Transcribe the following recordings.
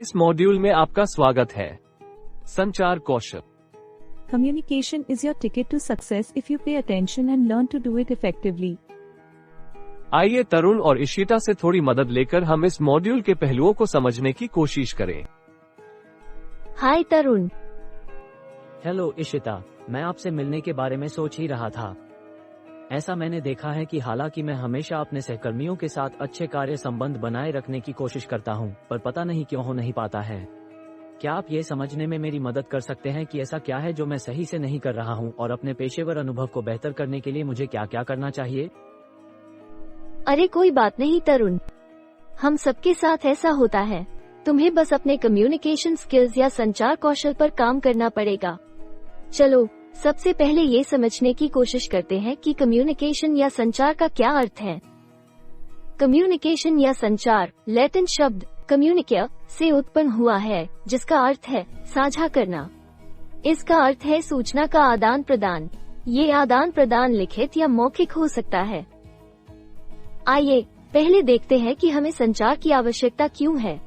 इस मॉड्यूल में आपका स्वागत है। संचार कौशल। Communication is your ticket to success if you pay attention and learn to do it effectively. आइए तरुण और इशिता से थोड़ी मदद लेकर हम इस मॉड्यूल के पहलुओं को समझने की कोशिश करें। हाय तरुण। हेलो इशिता, मैं आपसे मिलने के बारे में सोच ही रहा था। ऐसा मैंने देखा है कि हालांकि मैं हमेशा अपने सहकर्मियों के साथ अच्छे कार्य संबंध बनाए रखने की कोशिश करता हूं, पर पता नहीं क्यों हो नहीं पाता है। क्या आप ये समझने में मेरी मदद कर सकते हैं कि ऐसा क्या है जो मैं सही से नहीं कर रहा हूं और अपने पेशेवर अनुभव को बेहतर करने के लिए मुझे क्या क्या करना चाहिए? अरे कोई बात नहीं तरुण, हम सबके साथ ऐसा होता है। तुम्हें बस अपने कम्युनिकेशन स्किल्स या संचार कौशल पर काम करना पड़ेगा। चलो सबसे पहले ये समझने की कोशिश करते हैं कि कम्युनिकेशन या संचार का क्या अर्थ है। कम्युनिकेशन या संचार लैटिन शब्द कम्युनिकेयर से उत्पन्न हुआ है, जिसका अर्थ है साझा करना। इसका अर्थ है सूचना का आदान प्रदान। ये आदान प्रदान लिखित या मौखिक हो सकता है। आइए पहले देखते हैं कि हमें संचार की आवश्यकता क्यों है।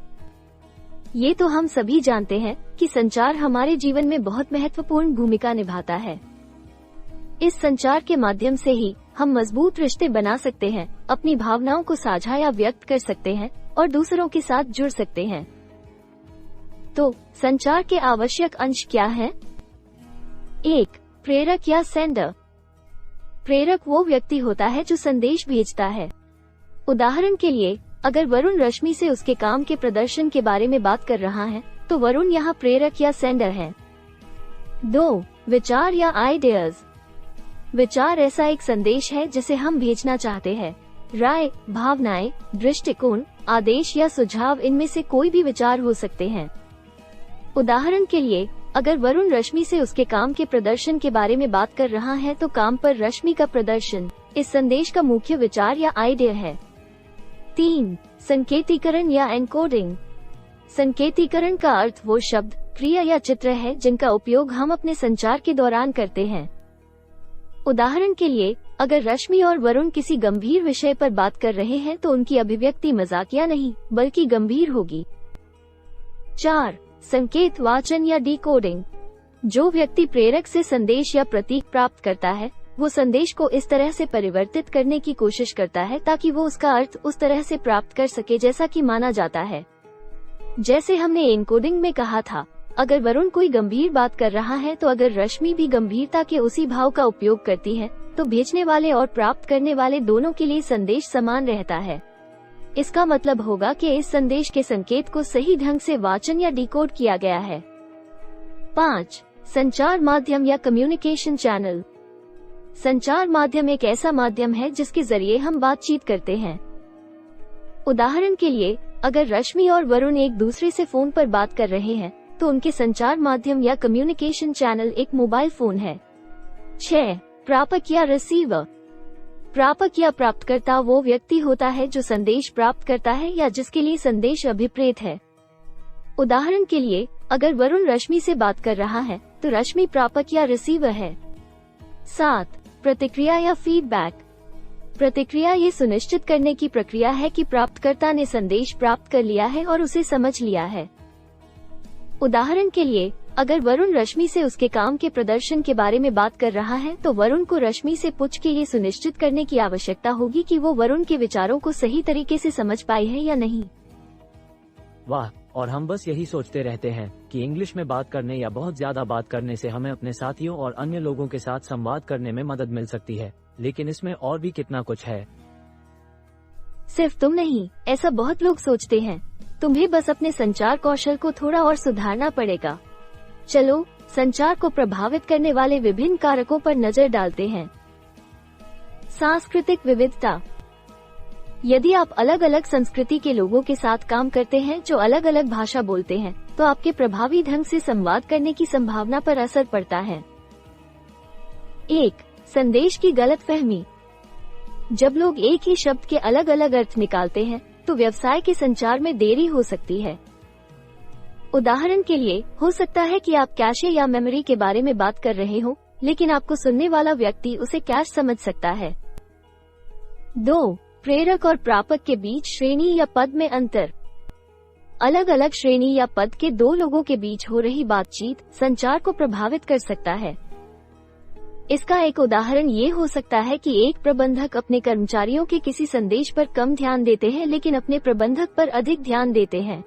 ये तो हम सभी जानते हैं कि संचार हमारे जीवन में बहुत महत्वपूर्ण भूमिका निभाता है। इस संचार के माध्यम से ही हम मजबूत रिश्ते बना सकते हैं, अपनी भावनाओं को साझा या व्यक्त कर सकते हैं और दूसरों के साथ जुड़ सकते हैं। तो संचार के आवश्यक अंश क्या हैं? 1. प्रेरक या सेंडर। प्रेरक वो व्यक्ति होता है जो संदेश भेजता है। उदाहरण के लिए, अगर वरुण रश्मि से उसके काम के प्रदर्शन के बारे में बात कर रहा है, तो वरुण यहाँ प्रेरक या सेंडर है। 2. विचार या आइडियाज। विचार ऐसा एक संदेश है जिसे हम भेजना चाहते हैं। राय, भावनाएं, दृष्टिकोण, आदेश या सुझाव, इनमें से कोई भी विचार हो सकते हैं। उदाहरण के लिए, अगर वरुण रश्मि से उसके काम के प्रदर्शन के बारे में बात कर रहा है, तो काम पर रश्मि का प्रदर्शन इस संदेश का मुख्य विचार या आइडिया है। 3. संकेतीकरण या एनकोडिंग। संकेतीकरण का अर्थ वो शब्द, क्रिया या चित्र है जिनका उपयोग हम अपने संचार के दौरान करते हैं। उदाहरण के लिए, अगर रश्मि और वरुण किसी गंभीर विषय पर बात कर रहे हैं, तो उनकी अभिव्यक्ति मजाकिया नहीं बल्कि गंभीर होगी। 4. संकेत वाचन या डिकोडिंग। जो व्यक्ति प्रेरक से संदेश या प्रतीक प्राप्त करता है, वो संदेश को इस तरह से परिवर्तित करने की कोशिश करता है ताकि वो उसका अर्थ उस तरह से प्राप्त कर सके जैसा कि माना जाता है। जैसे हमने एनकोडिंग में कहा था, अगर वरुण कोई गंभीर बात कर रहा है, तो अगर रश्मि भी गंभीरता के उसी भाव का उपयोग करती है, तो भेजने वाले और प्राप्त करने वाले दोनों के लिए संदेश समान रहता है। इसका मतलब होगा कि इस संदेश के संकेत को सही ढंग से वाचन या डिकोड किया गया है। 5. संचार माध्यम या कम्युनिकेशन चैनल। संचार माध्यम एक ऐसा माध्यम है जिसके जरिए हम बातचीत करते हैं। उदाहरण के लिए, अगर रश्मि और वरुण एक दूसरे से फोन पर बात कर रहे हैं, तो उनके संचार माध्यम या कम्युनिकेशन चैनल एक मोबाइल फोन है। 6. प्रापक या रिसीवर। प्रापक या प्राप्तकर्ता वो व्यक्ति होता है जो संदेश प्राप्त करता है या जिसके लिए संदेश अभिप्रेत है। उदाहरण के लिए, अगर वरुण रश्मि से बात कर रहा है, तो रश्मि प्रापक या रिसीवर है। 7. प्रतिक्रिया या फीडबैक। प्रतिक्रिया ये सुनिश्चित करने की प्रक्रिया है कि प्राप्तकर्ता ने संदेश प्राप्त कर लिया है और उसे समझ लिया है। उदाहरण के लिए, अगर वरुण रश्मि से उसके काम के प्रदर्शन के बारे में बात कर रहा है, तो वरुण को रश्मि से पूछ के ये सुनिश्चित करने की आवश्यकता होगी कि वो वरुण के विचारों को सही तरीके से समझ पाई है या नहीं। वाह, और हम बस यही सोचते रहते हैं कि इंग्लिश में बात करने या बहुत ज्यादा बात करने से हमें अपने साथियों और अन्य लोगों के साथ संवाद करने में मदद मिल सकती है, लेकिन इसमें और भी कितना कुछ है। सिर्फ तुम नहीं, ऐसा बहुत लोग सोचते हैं। तुम्हें बस अपने संचार कौशल को थोड़ा और सुधारना पड़ेगा। चलो संचार को प्रभावित करने वाले विभिन्न कारकों पर नजर डालते हैं। सांस्कृतिक विविधता। यदि आप अलग अलग संस्कृति के लोगों के साथ काम करते हैं जो अलग अलग भाषा बोलते हैं, तो आपके प्रभावी ढंग से संवाद करने की संभावना पर असर पड़ता है। 1. संदेश की गलतफहमी। जब लोग एक ही शब्द के अलग अलग अर्थ निकालते हैं, तो व्यवसाय के संचार में देरी हो सकती है। उदाहरण के लिए, हो सकता है कि आप कैशे या मेमोरी के बारे में बात कर रहे हो, लेकिन आपको सुनने वाला व्यक्ति उसे कैश समझ सकता है। 2. प्रेरक और प्रापक के बीच श्रेणी या पद में अंतर। अलग अलग श्रेणी या पद के दो लोगों के बीच हो रही बातचीत संचार को प्रभावित कर सकता है। इसका एक उदाहरण ये हो सकता है कि एक प्रबंधक अपने कर्मचारियों के किसी संदेश पर कम ध्यान देते हैं लेकिन अपने प्रबंधक पर अधिक ध्यान देते हैं।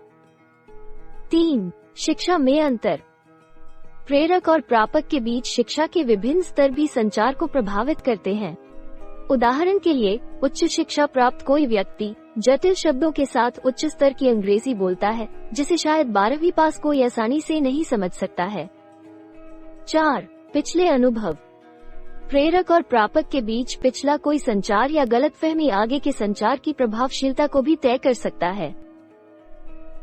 3. शिक्षा में अंतर। प्रेरक और प्रापक के बीच शिक्षा के विभिन्न स्तर भी संचार को प्रभावित करते हैं। उदाहरण के लिए, उच्च शिक्षा प्राप्त कोई व्यक्ति जटिल शब्दों के साथ उच्च स्तर की अंग्रेजी बोलता है, जिसे शायद 12वीं पास कोई आसानी से नहीं समझ सकता है। 4. पिछले अनुभव। प्रेरक और प्रापक के बीच पिछला कोई संचार या गलतफहमी आगे के संचार की प्रभावशीलता को भी तय कर सकता है।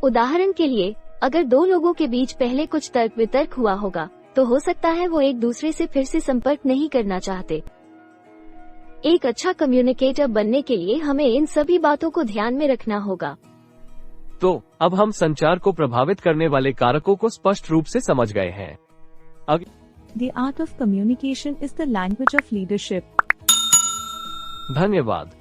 उदाहरण के लिए, अगर दो लोगों के बीच पहले कुछ तर्क वितर्क हुआ होगा, तो हो सकता है वो एक दूसरे से फिर से संपर्क नहीं करना चाहते। एक अच्छा कम्युनिकेटर बनने के लिए हमें इन सभी बातों को ध्यान में रखना होगा। तो अब हम संचार को प्रभावित करने वाले कारकों को स्पष्ट रूप से समझ गए हैं। The art of communication is the language of leadership. धन्यवाद।